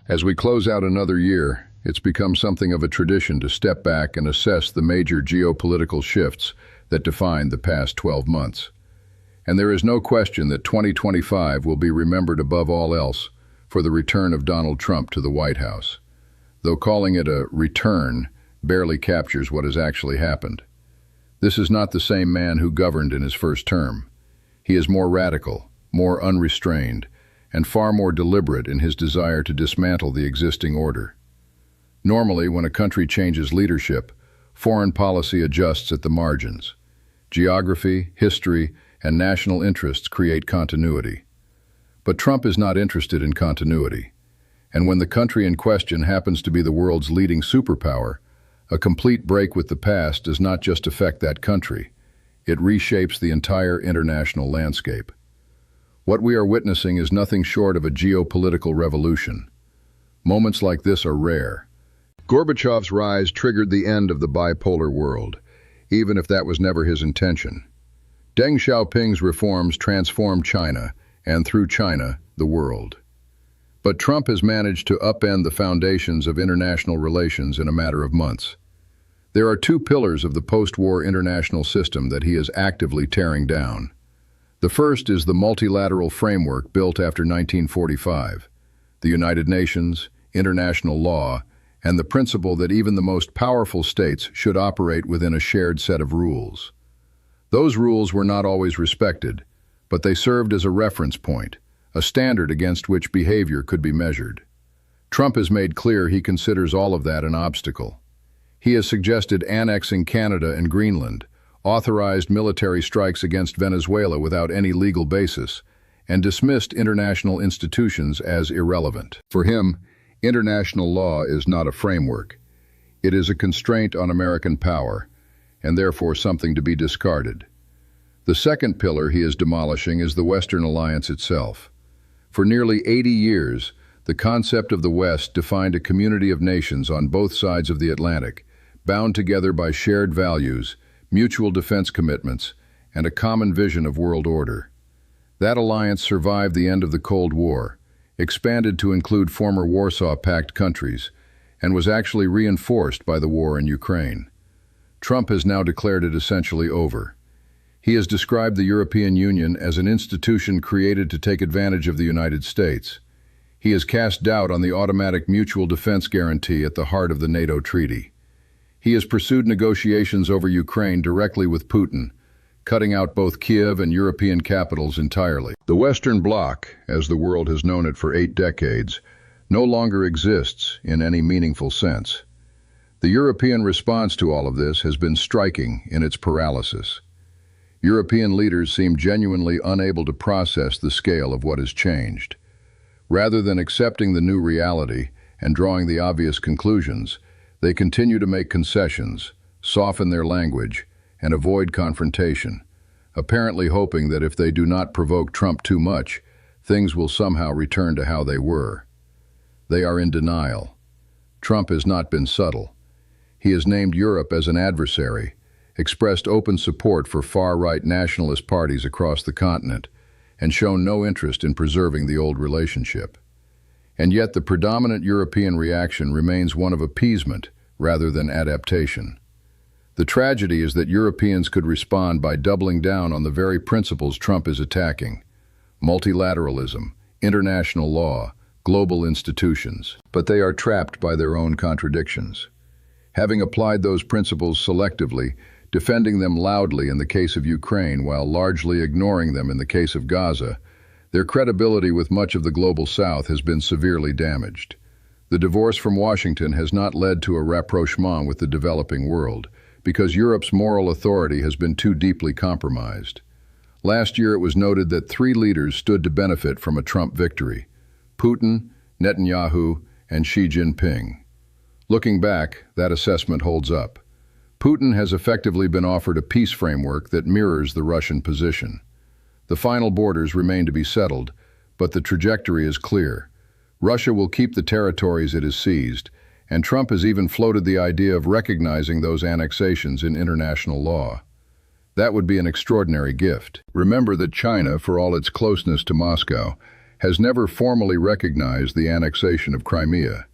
As we close out another year, it's become something of a tradition to step back and assess the major geopolitical shifts that defined the past 12 months. And there is no question that 2025 will be remembered above all else for the return of Donald Trump to the White House. Though calling it a return barely captures what has actually happened. This is not the same man who governed in his first term. He is more radical, more unrestrained, and far more deliberate in his desire to dismantle the existing order. Normally, when a country changes leadership, foreign policy adjusts at the margins. Geography, history, and national interests create continuity. But Trump is not interested in continuity. And when the country in question happens to be the world's leading superpower, a complete break with the past does not just affect that country. It reshapes the entire international landscape. What we are witnessing is nothing short of a geopolitical revolution. Moments like this are rare. Gorbachev's rise triggered the end of the bipolar world, even if that was never his intention. Deng Xiaoping's reforms transformed China, and through China, the world. But Trump has managed to upend the foundations of international relations in a matter of months. There are two pillars of the post-war international system that he is actively tearing down. The first is the multilateral framework built after 1945, the United Nations, international law, and the principle that even the most powerful states should operate within a shared set of rules. Those rules were not always respected, but they served as a reference point, a standard against which behavior could be measured. Trump has made clear he considers all of that an obstacle. He has suggested annexing Canada and Greenland, authorized military strikes against Venezuela without any legal basis, and dismissed international institutions as irrelevant. For him, international law is not a framework. It is a constraint on American power, and therefore something to be discarded. The second pillar he is demolishing is the Western alliance itself. For nearly 80 years, the concept of the West defined a community of nations on both sides of the Atlantic, bound together by shared values, mutual defense commitments, and a common vision of world order. That alliance survived the end of the Cold War, expanded to include former Warsaw Pact countries, and was actually reinforced by the war in Ukraine. Trump has now declared it essentially over. He has described the European Union as an institution created to take advantage of the United States. He has cast doubt on the automatic mutual defense guarantee at the heart of the NATO treaty. He has pursued negotiations over Ukraine directly with Putin, cutting out both Kiev and European capitals entirely. The Western Bloc, as the world has known it for 8 decades, no longer exists in any meaningful sense. The European response to all of this has been striking in its paralysis. European leaders seem genuinely unable to process the scale of what has changed. Rather than accepting the new reality and drawing the obvious conclusions, they continue to make concessions, soften their language, and avoid confrontation, apparently hoping that if they do not provoke Trump too much, things will somehow return to how they were. They are in denial. Trump has not been subtle. He has named Europe as an adversary, expressed open support for far-right nationalist parties across the continent, and shown no interest in preserving the old relationship. And yet the predominant European reaction remains one of appeasement rather than adaptation. The tragedy is that Europeans could respond by doubling down on the very principles Trump is attacking: multilateralism, international law, global institutions. But they are trapped by their own contradictions. Having applied those principles selectively, defending them loudly in the case of Ukraine while largely ignoring them in the case of Gaza, their credibility with much of the global South has been severely damaged. The divorce from Washington has not led to a rapprochement with the developing world, because Europe's moral authority has been too deeply compromised. Last year it was noted that 3 leaders stood to benefit from a Trump victory: Putin, Netanyahu, and Xi Jinping. Looking back, that assessment holds up. Putin has effectively been offered a peace framework that mirrors the Russian position. The final borders remain to be settled, but the trajectory is clear. Russia will keep the territories it has seized, and Trump has even floated the idea of recognizing those annexations in international law. That would be an extraordinary gift. Remember that China, for all its closeness to Moscow, has never formally recognized the annexation of Crimea.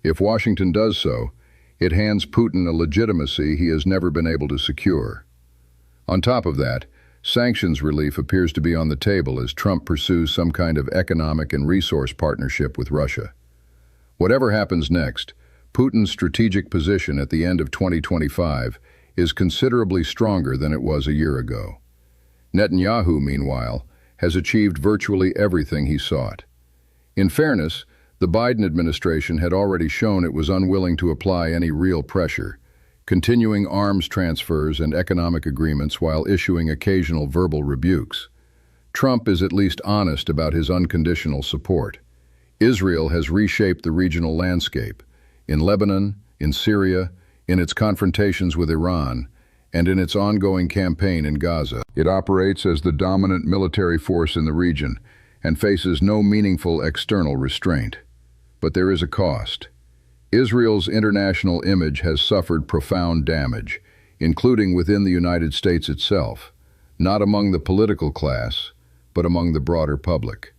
If Washington does so, it hands Putin a legitimacy he has never been able to secure. On top of that, sanctions relief appears to be on the table as Trump pursues some kind of economic and resource partnership with Russia. Whatever happens next, Putin's strategic position at the end of 2025 is considerably stronger than it was a year ago. Netanyahu, meanwhile, has achieved virtually everything he sought. In fairness, the Biden administration had already shown it was unwilling to apply any real pressure, continuing arms transfers and economic agreements while issuing occasional verbal rebukes. Trump is at least honest about his unconditional support. Israel has reshaped the regional landscape, in Lebanon, in Syria, in its confrontations with Iran, and in its ongoing campaign in Gaza. It operates as the dominant military force in the region and faces no meaningful external restraint. But there is a cost. Israel's international image has suffered profound damage, including within the United States itself, not among the political class, but among the broader public.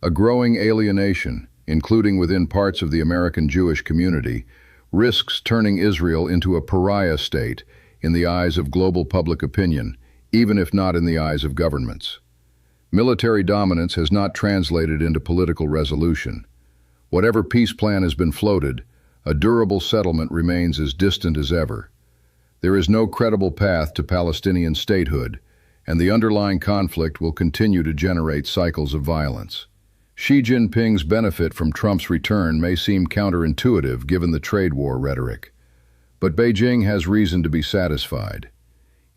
A growing alienation, including within parts of the American Jewish community, risks turning Israel into a pariah state in the eyes of global public opinion, even if not in the eyes of governments. Military dominance has not translated into political resolution. Whatever peace plan has been floated, a durable settlement remains as distant as ever. There is no credible path to Palestinian statehood, and the underlying conflict will continue to generate cycles of violence. Xi Jinping's benefit from Trump's return may seem counterintuitive given the trade war rhetoric, but Beijing has reason to be satisfied.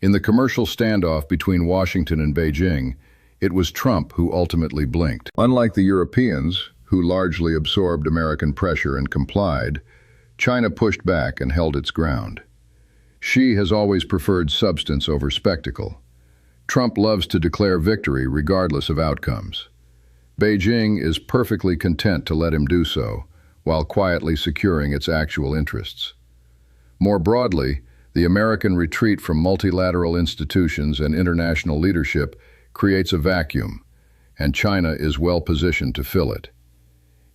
In the commercial standoff between Washington and Beijing, it was Trump who ultimately blinked. Unlike the Europeans, who largely absorbed American pressure and complied, China pushed back and held its ground. Xi has always preferred substance over spectacle. Trump loves to declare victory regardless of outcomes. Beijing is perfectly content to let him do so, while quietly securing its actual interests. More broadly, the American retreat from multilateral institutions and international leadership creates a vacuum, and China is well positioned to fill it.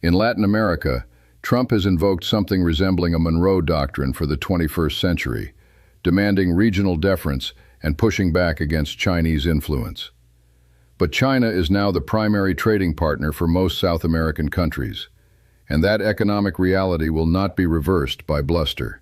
In Latin America, Trump has invoked something resembling a Monroe Doctrine for the 21st century, demanding regional deference and pushing back against Chinese influence. But China is now the primary trading partner for most South American countries, and that economic reality will not be reversed by bluster.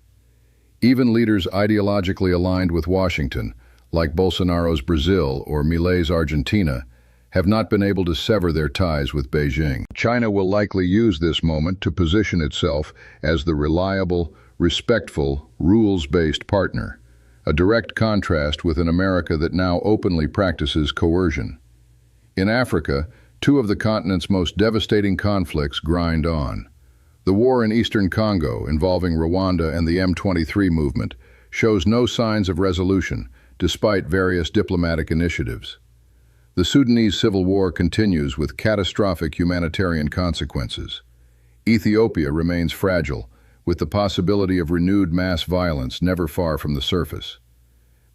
Even leaders ideologically aligned with Washington, like Bolsonaro's Brazil or Milei's Argentina, have not been able to sever their ties with Beijing. China will likely use this moment to position itself as the reliable, respectful, rules-based partner, a direct contrast with an America that now openly practices coercion. In Africa, two of the continent's most devastating conflicts grind on. The war in eastern Congo, involving Rwanda and the M23 movement, shows no signs of resolution, despite various diplomatic initiatives. The Sudanese civil war continues with catastrophic humanitarian consequences. Ethiopia remains fragile, with the possibility of renewed mass violence never far from the surface.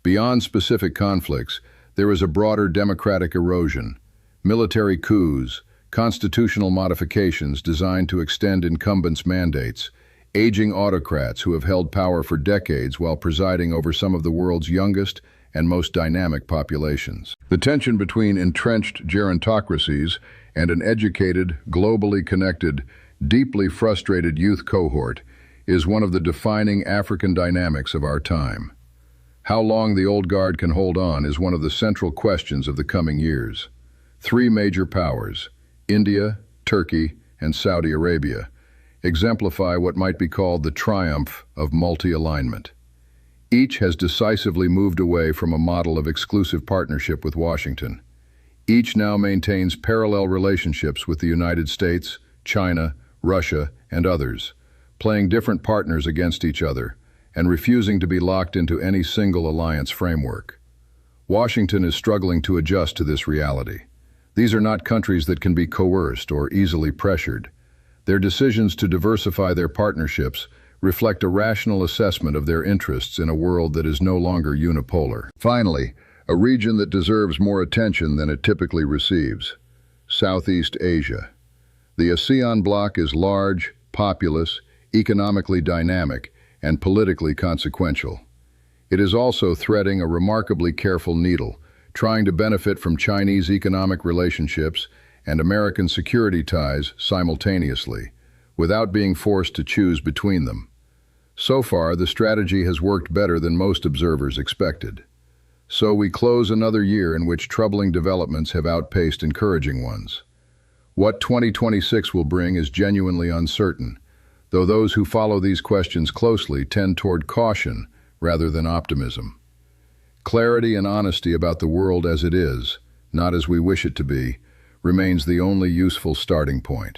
Beyond specific conflicts, there is a broader democratic erosion, military coups, constitutional modifications designed to extend incumbents' mandates, aging autocrats who have held power for decades while presiding over some of the world's youngest and most dynamic populations. The tension between entrenched gerontocracies and an educated, globally connected, deeply frustrated youth cohort is one of the defining African dynamics of our time. How long the old guard can hold on is one of the central questions of the coming years. Three major powers, India, Turkey, and Saudi Arabia, exemplify what might be called the triumph of multi-alignment. Each has decisively moved away from a model of exclusive partnership with Washington. Each now maintains parallel relationships with the United States, China, Russia, and others, playing different partners against each other and refusing to be locked into any single alliance framework. Washington is struggling to adjust to this reality. These are not countries that can be coerced or easily pressured. Their decisions to diversify their partnerships reflect a rational assessment of their interests in a world that is no longer unipolar. Finally, a region that deserves more attention than it typically receives. Southeast Asia. The ASEAN bloc is large, populous, economically dynamic, and politically consequential. It is also threading a remarkably careful needle, trying to benefit from Chinese economic relationships and American security ties simultaneously, without being forced to choose between them. So far, the strategy has worked better than most observers expected. So we close another year in which troubling developments have outpaced encouraging ones. What 2026 will bring is genuinely uncertain, though those who follow these questions closely tend toward caution rather than optimism. Clarity and honesty about the world as it is, not as we wish it to be, remains the only useful starting point.